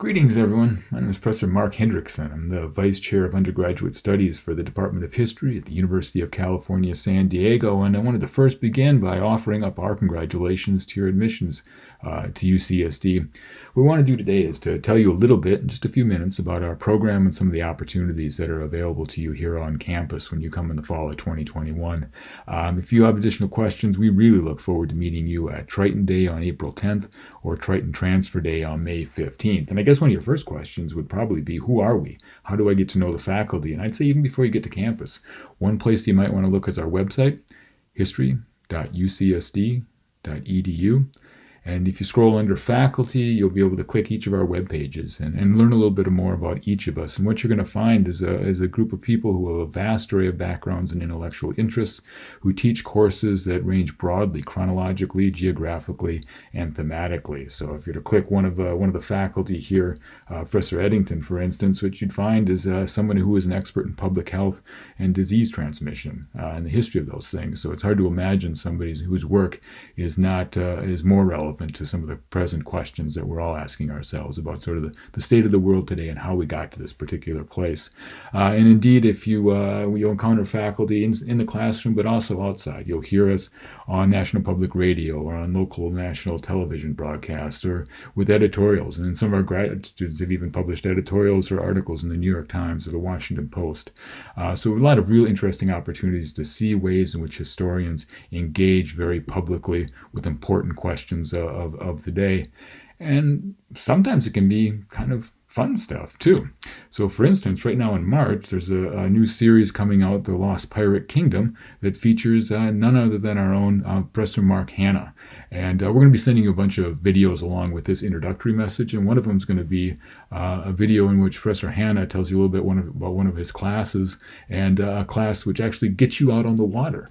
Greetings, everyone. My name is Professor Mark Hendrickson. I'm the Vice Chair of Undergraduate Studies for the Department of History at the University of California, San Diego, and I wanted to first begin by offering up our congratulations to your admissions to UCSD. What we want to do today is to tell you a little bit, in just a few minutes, about our program and some of the opportunities that are available to you here on campus when you come in the fall of 2021. If you have additional questions, we really look forward to meeting you at Triton Day on April 10th or Triton Transfer Day on May 15th. And I guess one of your first questions would probably be, who are we? How do I get to know the faculty? And I'd say even before you get to campus, one place you might want to look is our website, history.ucsd.edu. And if you scroll under faculty, you'll be able to click each of our web pages and learn a little bit more about each of us. And what you're going to find is a group of people who have a vast array of backgrounds and intellectual interests, who teach courses that range broadly, chronologically, geographically, and thematically. So if you're to click one of the faculty here, Professor Eddington, for instance, what you'd find is someone who is an expert in public health and disease transmission and the history of those things. So it's hard to imagine somebody whose work is more relevant to some of the present questions that we're all asking ourselves about sort of the state of the world today and how we got to this particular place. And indeed, if you'll encounter faculty in the classroom, but also outside, you'll hear us on National Public Radio or on local national television broadcasts or with editorials. And some of our graduate students have even published editorials or articles in the New York Times or the Washington Post. So a lot of real interesting opportunities to see ways in which historians engage very publicly with important questions of the day. And sometimes it can be kind of fun stuff too. So for instance, right now in March, there's a new series coming out, The Lost Pirate Kingdom, that features none other than our own Professor Mark Hanna. And we're going to be sending you a bunch of videos along with this introductory message. And one of them is going to be a video in which Professor Hanna tells you a little bit about one of his classes, and a class which actually gets you out on the water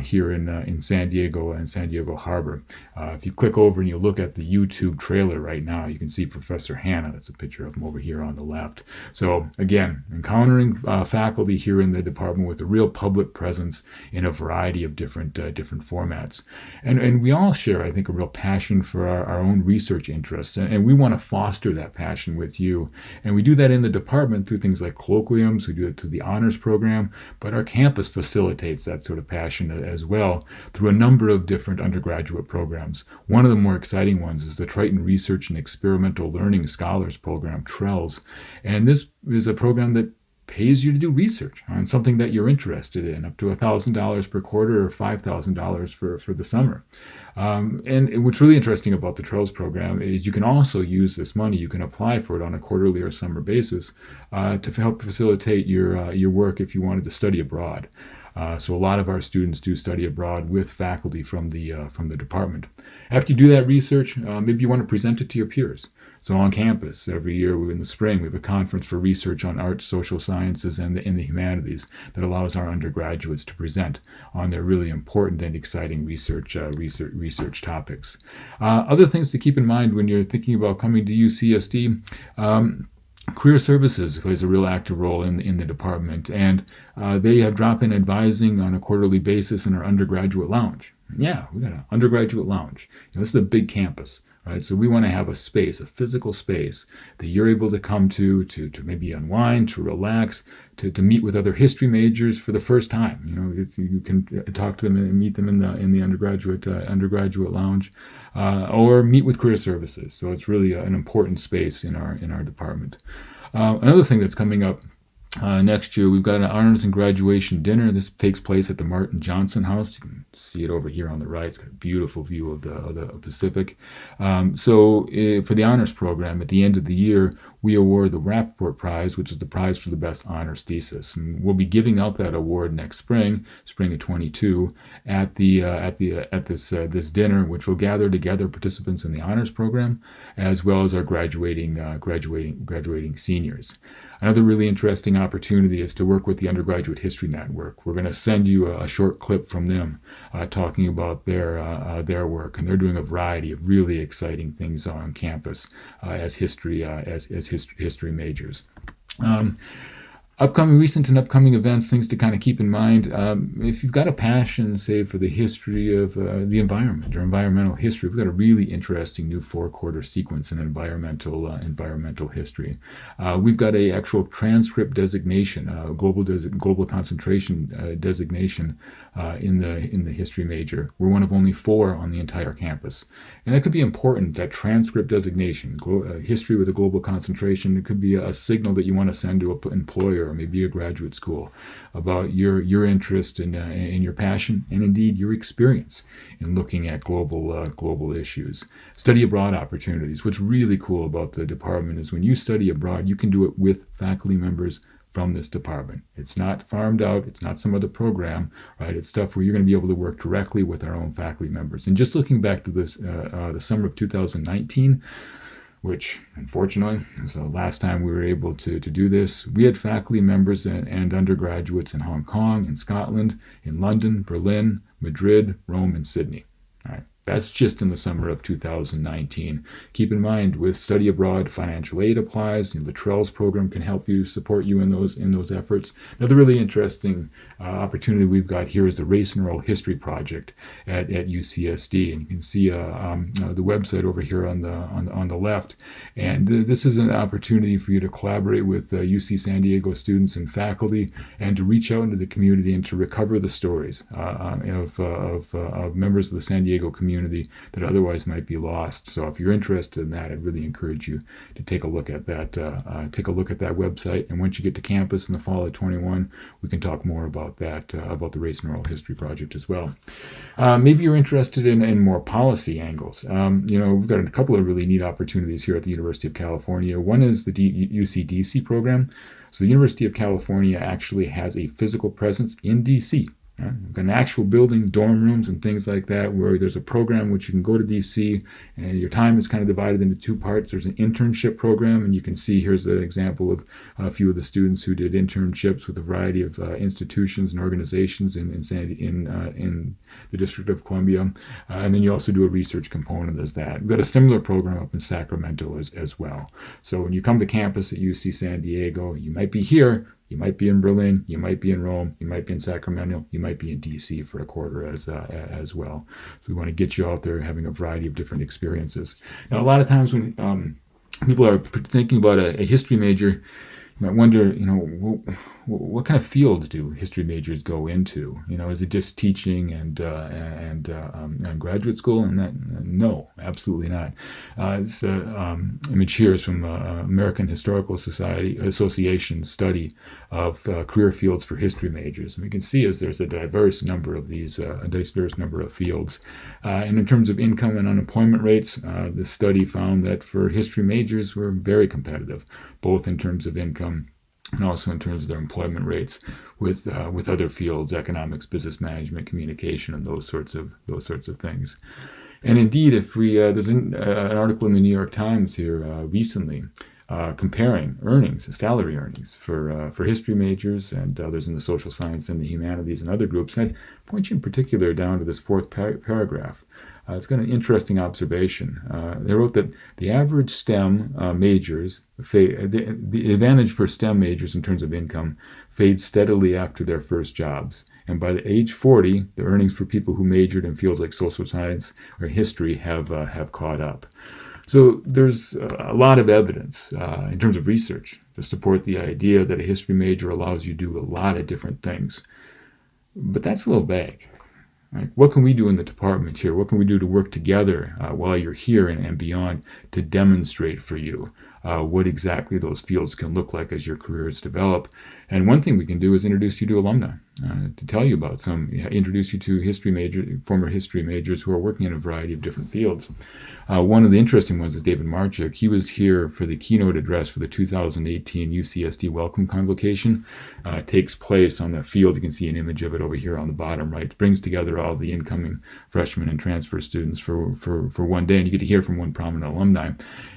here in San Diego and San Diego Harbor. If you click over and you look at the YouTube trailer right now, you can see Professor Hanna. That's a picture of him over here on the left. So again, encountering faculty here in the department with a real public presence in a variety of different formats. And we all share, I think, a real passion for our own research interests, and we want to foster that passion with you. And we do that in the department through things like colloquiums. We do it through the honors program, but our campus facilitates that sort of passion as well through a number of different undergraduate programs. One of the more exciting ones is the Triton Research and Experimental Learning Scholars Program, TRELS. And this is a program that pays you to do research on something that you're interested in, up to $1,000 per quarter or $5,000 for the summer. And what's really interesting about the TRELS program is you can also use this money, you can apply for it on a quarterly or summer basis to help facilitate your work if you wanted to study abroad. So a lot of our students do study abroad with faculty from the department. After you do that research, maybe you want to present it to your peers. So on campus, every year in the spring, we have a conference for research on arts, social sciences, and the humanities that allows our undergraduates to present on their really important and exciting research topics. Other things to keep in mind when you're thinking about coming to UCSD. Career Services plays a real active role in the department, and they have drop-in advising on a quarterly basis in our undergraduate lounge. Yeah, we got an undergraduate lounge. This is a big campus, right? So we want to have a space, a physical space that you're able to come to maybe unwind, to relax, to meet with other history majors for the first time. You can talk to them and meet them in the undergraduate lounge, or meet with Career Services. So it's really an important space in our department. Another thing that's coming up next year, we've got an honors and graduation dinner. This takes place at the Martin Johnson House. You can see it over here on the right. It's got a beautiful view of the Pacific. So for the honors program, at the end of the year, we award the Rappaport Prize, which is the prize for the best honors thesis. And we'll be giving out that award next spring of 22, at this dinner, which will gather together participants in the honors program, as well as our graduating seniors. Another really interesting opportunity is to work with the Undergraduate History Network. We're going to send you a short clip from them talking about their work, and they're doing a variety of really exciting things on campus as history majors. Recent and upcoming events, things to kind of keep in mind. If you've got a passion, say, for the history of the environment or environmental history, we've got a really interesting new 4-quarter sequence in environmental history. We've got a actual transcript designation, global concentration designation in the history major. We're one of only 4 on the entire campus, and that could be important. That transcript designation, history with a global concentration, it could be a signal that you want to send to an employer or maybe a graduate school about your interest in your passion and indeed your experience in looking at global issues. Study abroad opportunities. What's really cool about the department is when you study abroad, you can do it with faculty members from this department. It's not farmed out. It's not some other program, right? It's stuff where you're going to be able to work directly with our own faculty members. And just looking back to this, the summer of 2019, which unfortunately is the last time we were able to do this. We had faculty members and undergraduates in Hong Kong, in Scotland, in London, Berlin, Madrid, Rome, and Sydney. All right. That's just in the summer of 2019. Keep in mind, with study abroad, financial aid applies. The Trell's program can help you, support you in those efforts. Another really interesting opportunity we've got here is the Race and Oral History Project at UCSD, and you can see the website over here on the left. And this is an opportunity for you to collaborate with UC San Diego students and faculty, and to reach out into the community and to recover the stories of members of the San Diego community that otherwise might be lost. So if you're interested in that, I'd really encourage you to take a look at that. Take a look at that website, and once you get to campus in the fall of 21, we can talk more about that, about the Race and Oral History Project as well. Maybe you're interested in more policy angles. We've got a couple of really neat opportunities here at the University of California. One is the Ucdc program. So the University of California actually has a physical presence in DC. An actual building, dorm rooms, and things like that, where there's a program which you can go to DC, and your time is kind of divided into 2 parts. There's an internship program, and you can see here's an example of a few of the students who did internships with a variety of institutions and organizations in the District of Columbia. And then you also do a research component as that. We've got a similar program up in Sacramento as well. So when you come to campus at UC San Diego, you might be here, you might be in Berlin, you might be in Rome, you might be in Sacramento, you might be in DC for a quarter as well. So we want to get you out there having a variety of different experiences. Now, a lot of times when people are thinking about a history major, you might wonder, what kind of fields do history majors go into? Is it just teaching and graduate school? And no, absolutely not. This image here is from American Historical Society Association study of career fields for history majors. And we can see as there's a diverse number of these, a diverse number of fields. And in terms of income and unemployment rates, this study found that for history majors, we're very competitive, both in terms of income and also in terms of their employment rates with other fields, economics, business management, communication, and those sorts of things. And indeed, if we there's an article in the New York Times here recently comparing salary earnings for history majors and others in the social science and the humanities and other groups. And I'd point you in particular down to this 4th paragraph. It's got an interesting observation. They wrote that the average STEM majors, the advantage for STEM majors in terms of income fades steadily after their first jobs. And by the age 40, the earnings for people who majored in fields like social science or history have caught up. So there's a lot of evidence in terms of research to support the idea that a history major allows you to do a lot of different things. But that's a little vague. Like, what can we do in the department here? What can we do to work together while you're here and beyond to demonstrate for you what exactly those fields can look like as your careers develop? And one thing we can do is introduce you to alumni, to tell you about introduce you to former history majors who are working in a variety of different fields. One of the interesting ones is David Marchuk. He was here for the keynote address for the 2018 UCSD Welcome Convocation. It takes place on the field. You can see an image of it over here on the bottom right. It brings together all the incoming freshmen and transfer students for one day, and you get to hear from one prominent alumni.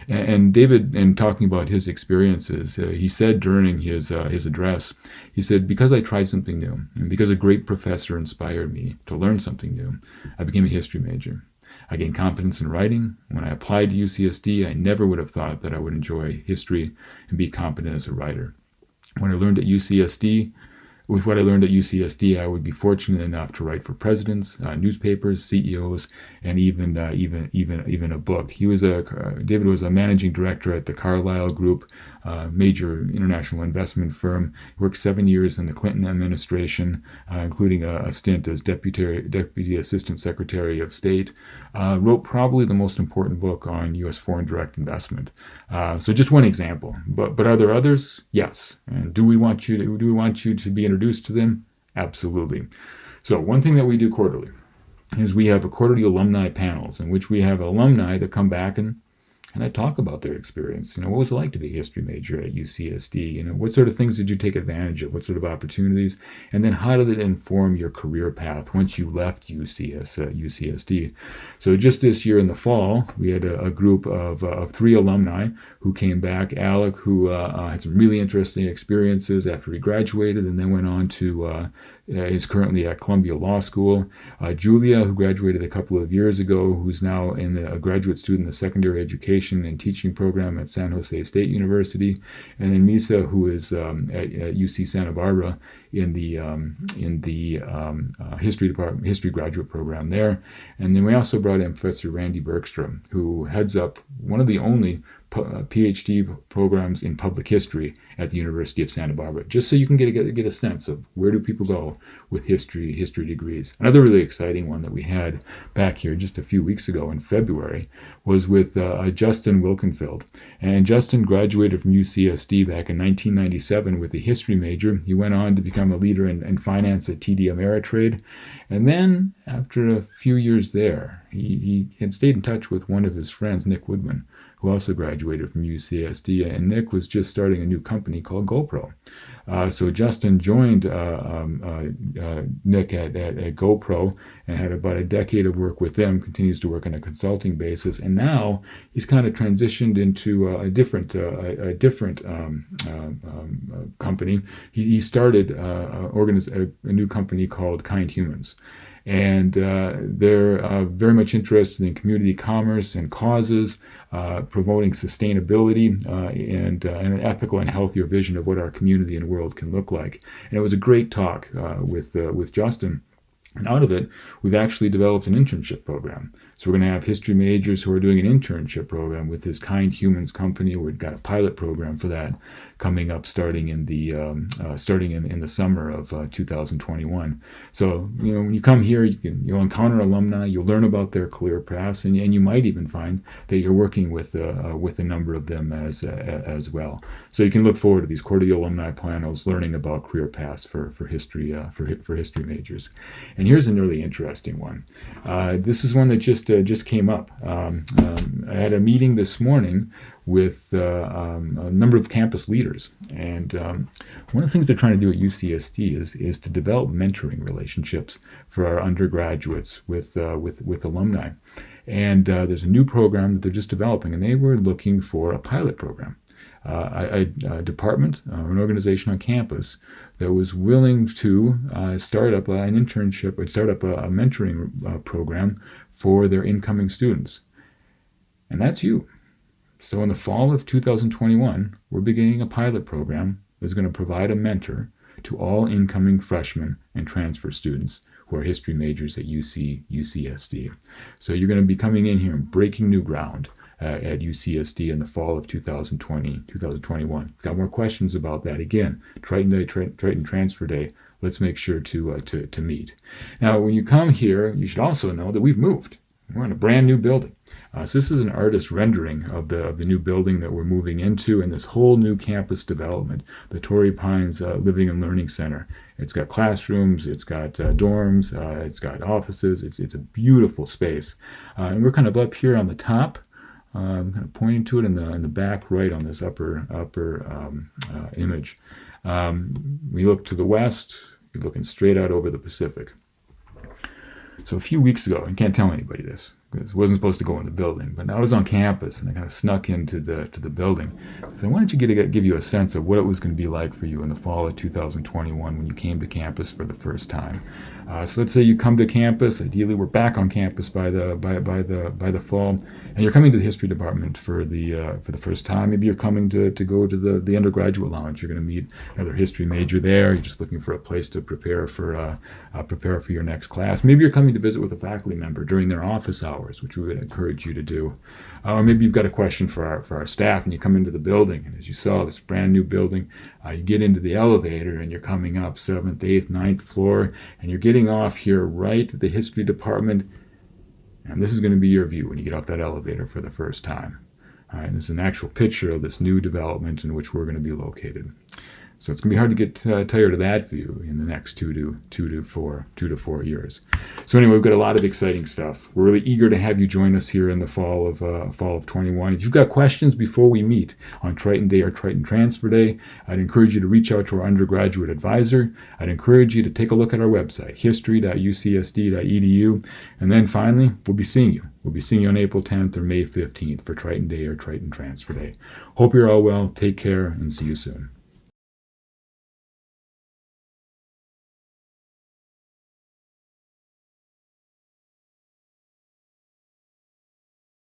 And David, in talking about his experiences, he said during his address, he said, "Because I tried something new, and because a great professor inspired me to learn something new, I became a history major. I gained confidence in writing. When I applied to UCSD, I never would have thought that I would enjoy history and be competent as a writer. When I learned at UCSD, with what I learned at UCSD, I would be fortunate enough to write for presidents, newspapers, CEOs, and even a book. David was a managing director at the Carlyle Group, major international investment firm. He worked 7 years in the Clinton administration, including a stint as Deputy Assistant Secretary of State. Wrote probably the most important book on U.S. foreign direct investment. So just one example, but are there others? Yes. And do we want you to be introduced to them? Absolutely. So one thing that we do quarterly is we have a quarterly alumni panels in which we have alumni that come back and I talk about their experience. What was it like to be a history major at UCSD? What sort of things did you take advantage of? What sort of opportunities? And then how did it inform your career path once you left UCSD? So just this year in the fall, we had a group of 3 alumni who came back. Alec, who had some really interesting experiences after he graduated and then went on to is currently at Columbia Law School. Julia, who graduated a couple of years ago, who's now a graduate student in the secondary education and teaching program at San Jose State University, and then Misa, who is at UC Santa Barbara in the history graduate program there. And then we also brought in Professor Randy Bergstrom, who heads up one of the only PhD programs in public history at the University of Santa Barbara, just so you can get a sense of where do people go with history degrees. Another really exciting one that we had back here just a few weeks ago in February was with Justin Wilkenfeld. And Justin graduated from UCSD back in 1997 with a history major. He went on to become a leader in finance at TD Ameritrade. And then after a few years there, he had stayed in touch with one of his friends, Nick Woodman, who also graduated from UCSD, and Nick was just starting a new company called GoPro. So Justin joined Nick at GoPro and had about a decade of work with them, continues to work on a consulting basis, and now he's kind of transitioned into a different company. He started a new company called Kind Humans. And they're very much interested in community commerce and causes, promoting sustainability and an ethical and healthier vision of what our community and world can look like. And it was a great talk with Justin. And out of it, we've actually developed an internship program. So we're going to have history majors who are doing an internship program with this Kind Humans company. We've got a pilot program for that coming up starting in the summer of 2021. So when you come here, you'll encounter alumni, you'll learn about their career paths, and you might even find that you're working with a number of them as well. So you can look forward to these quarterly alumni panels, learning about career paths for history majors. And here's an really interesting one. This is one that just came up. I had a meeting this morning with a number of campus leaders, and one of the things they're trying to do at UCSD is to develop mentoring relationships for our undergraduates with alumni. And there's a new program that they're just developing, and they were looking for a pilot program. A department or an organization on campus that was willing to start up an internship or start up a mentoring program for their incoming students. And that's you. So in the fall of 2021, we're beginning a pilot program that's going to provide a mentor to all incoming freshmen and transfer students who are history majors at UCSD. So you're going to be coming in here and breaking new ground at UCSD in the fall of 2021. If you've got more questions about that, again, Triton Day, Triton Transfer Day, let's make sure to meet. Now, when you come here, you should also know that we've moved. We're in a brand new building. So this is an artist rendering of the new building that we're moving into and this whole new campus development, the Torrey Pines Living and Learning Center. It's got classrooms, it's got dorms, it's got offices. It's a beautiful space. And we're kind of up here on the top. I'm kind of pointing to it in the back right on this upper image. We look to the west, you're looking straight out over the Pacific. So a few weeks ago, I can't tell anybody this because I wasn't supposed to go in the building, but I was on campus and I kind of snuck into the building. So I wanted to give you a sense of what it was going to be like for you in the fall of 2021 when you came to campus for the first time. So let's say you come to campus. Ideally, we're back on campus by the fall, and you're coming to the history department for the first time. Maybe you're coming to go to the undergraduate lounge. You're going to meet another history major there. You're just looking for a place to prepare for your next class. Maybe you're coming to visit with a faculty member during their office hours, which we would encourage you to do. Or maybe you've got a question for our staff, and you come into the building, and as you saw, this brand new building, you get into the elevator, and you're coming up 7th, 8th, 9th floor, and you're getting off here right at the history department, and this is going to be your view when you get off that elevator for the first time. All right, this is an actual picture of this new development in which we're going to be located. So it's going to be hard to get tired of that view in the next 2 to 4 years. So anyway, we've got a lot of exciting stuff. We're really eager to have you join us here in the fall of 21. If you've got questions before we meet on Triton Day or Triton Transfer Day, I'd encourage you to reach out to our undergraduate advisor. I'd encourage you to take a look at our website, history.ucsd.edu. And then finally, we'll be seeing you. We'll be seeing you on April 10th or May 15th for Triton Day or Triton Transfer Day. Hope you're all well. Take care and see you soon.